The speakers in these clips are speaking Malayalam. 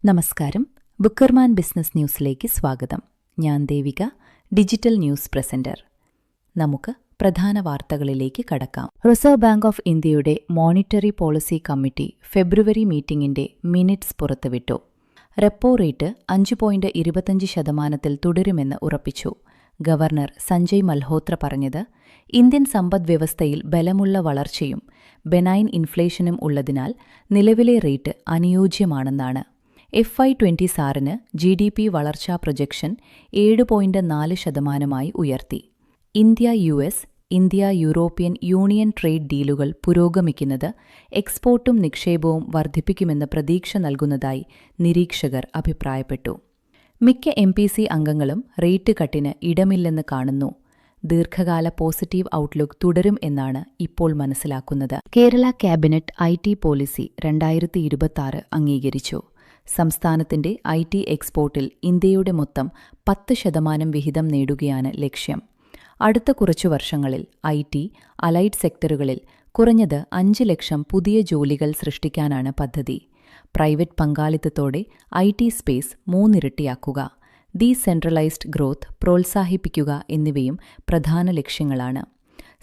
നമസ്കാരം. ബുക്കർമാൻ ബിസിനസ് ന്യൂസിലേക്ക് സ്വാഗതം. ഞാൻ ദേവിക, ഡിജിറ്റൽ ന്യൂസ് പ്രസന്റർ. നമുക്ക് പ്രധാന വാർത്തകളിലേക്ക് കടക്കാം. റിസർവ് ബാങ്ക് ഓഫ് ഇന്ത്യയുടെ മോണിറ്ററി പോളിസി കമ്മിറ്റി ഫെബ്രുവരി മീറ്റിംഗിന്റെ മിനിറ്റ്സ് പുറത്തുവിട്ടു. റെപ്പോ റേറ്റ് 5.25% തുടരുമെന്ന് ഉറപ്പിച്ചു. ഗവർണർ സഞ്ജയ് മൽഹോത്ര പറഞ്ഞത്, ഇന്ത്യൻ സമ്പദ്വ്യവസ്ഥയിൽ ബലമുള്ള വളർച്ചയും ബെനൈൻ ഇൻഫ്ലേഷനും ഉള്ളതിനാൽ നിലവിലെ റേറ്റ് അനുയോജ്യമാണെന്നാണ്. FY26 GDP വളർച്ചാ പ്രൊജക്ഷൻ 7.4% ഉയർത്തി. ഇന്ത്യ-US, ഇന്ത്യ-യൂറോപ്യൻ യൂണിയൻ ട്രേഡ് ഡീലുകൾ പുരോഗമിക്കുന്നത് എക്സ്പോർട്ടും നിക്ഷേപവും വർദ്ധിപ്പിക്കുമെന്ന് പ്രതീക്ഷ നൽകുന്നതായി നിരീക്ഷകർ അഭിപ്രായപ്പെട്ടു. മിക്ക MPC അംഗങ്ങളും റേറ്റ് കട്ടിന് ഇടമില്ലെന്ന് കാണുന്നു. ദീർഘകാല പോസിറ്റീവ് ഔട്ട്ലുക്ക് തുടരും എന്നാണ് ഇപ്പോൾ മനസ്സിലാക്കുന്നത്. കേരള ക്യാബിനറ്റ് IT പോളിസി 2026 അംഗീകരിച്ചു. സംസ്ഥാനത്തിന്റെ IT എക്സ്പോർട്ടിൽ ഇന്ത്യയുടെ മൊത്തം 10% വിഹിതം നേടുകയാണ് ലക്ഷ്യം. അടുത്ത കുറച്ചു വർഷങ്ങളിൽ IT, അലൈഡ് സെക്ടറുകളിൽ കുറഞ്ഞത് 5 ലക്ഷം പുതിയ ജോലികൾ സൃഷ്ടിക്കാനാണ് പദ്ധതി. പ്രൈവറ്റ് പങ്കാളിത്തത്തോടെ IT സ്പേസ് 3 ഇരട്ടിയാക്കുക, ഡീസെൻട്രലൈസ്ഡ് ഗ്രോത്ത് പ്രോത്സാഹിപ്പിക്കുക എന്നിവയും പ്രധാന ലക്ഷ്യങ്ങളാണ്.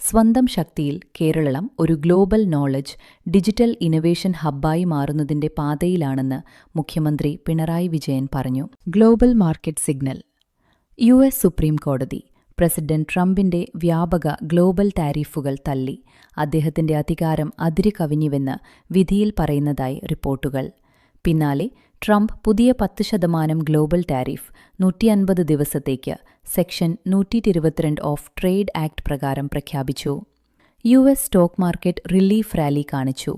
സ്വന്തം ശക്തിയിൽ കേരളം ഒരു ഗ്ലോബൽ നോളജ്, ഡിജിറ്റൽ ഇന്നൊവേഷൻ ഹബ്ബായി മാറുന്നതിന്റെ പാതയിലാണെന്ന് മുഖ്യമന്ത്രി പിണറായി വിജയൻ പറഞ്ഞു. Global market signal. US supreme കോടതി പ്രസിഡന്റ് ട്രംപിന്റെ വ്യാപക ഗ്ലോബൽ താരിഫുകൾ തള്ളി. അദ്ദേഹത്തിന്റെ അധികാരം അതിരുകവിഞ്ഞുവെന്ന് വിധിയിൽ പറയുന്നതായി റിപ്പോർട്ടുകൾ. പിന്നാലെ ട്രംപ് പുതിയ 10% ഗ്ലോബൽ ടാരിഫ് 150 ദിവസത്തേക്ക് സെക്ഷൻ 122 ഓഫ് ട്രേഡ് ആക്ട് പ്രകാരം പ്രഖ്യാപിച്ചു. US stock market relief rally കാണിച്ചു.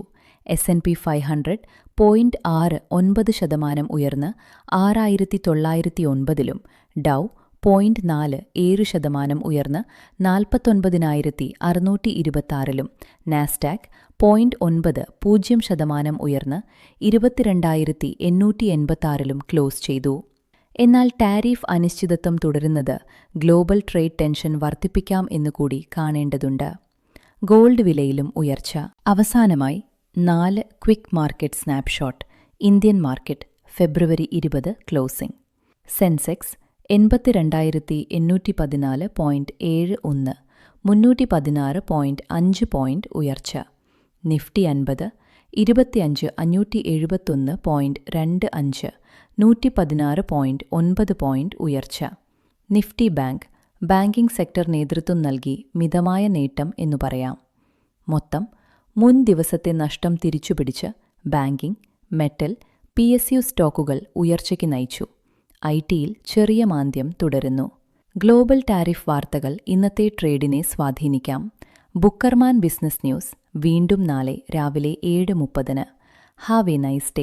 S&P 500 0.69% ഉയർന്ന് 6909-ലും, ഡൗ 0.47% ഉയർന്ന് 49626-ലും, നാസ്ഡാക്ക് 0.90% ഉയർന്ന് 22886-ലും ക്ലോസ് ചെയ്തു. എന്നാൽ ടാരിഫ് അനിശ്ചിതത്വം തുടരുന്നത് ഗ്ലോബൽ ട്രേഡ് ടെൻഷൻ വർദ്ധിപ്പിക്കാം എന്നുകൂടി കാണേണ്ടതുണ്ട്. ഗോൾഡ് വിലയിലും ഉയർച്ച. അവസാനമായി 4 quick market snapshot. Indian market February 20 closing. Sensex 82,814.71, 316.5 point ഉയർച്ച. നിഫ്റ്റി 50 25,571.25, 116.9 പോയിന്റ് ഉയർച്ച. നിഫ്റ്റി ബാങ്കിംഗ് സെക്ടർ നേതൃത്വം നൽകി മിതമായ നേട്ടം എന്നു പറയാം. മൊത്തം മുൻ ദിവസത്തെ നഷ്ടം തിരിച്ചുപിടിച്ച് ബാങ്കിംഗ്, മെറ്റൽ, PSU സ്റ്റോക്കുകൾ ഉയർച്ചയ്ക്ക് നയിച്ചു. IT-യിൽ ചെറിയ മാന്ദ്യം തുടരുന്നു. ഗ്ലോബൽ ടാരിഫ് വാർത്തകൾ ഇന്നത്തെ ട്രേഡിനെ സ്വാധീനിക്കാം. ബുക്കർമാൻ ബിസിനസ് ന്യൂസ് വീണ്ടും നാളെ രാവിലെ 7:30. Have A nice day.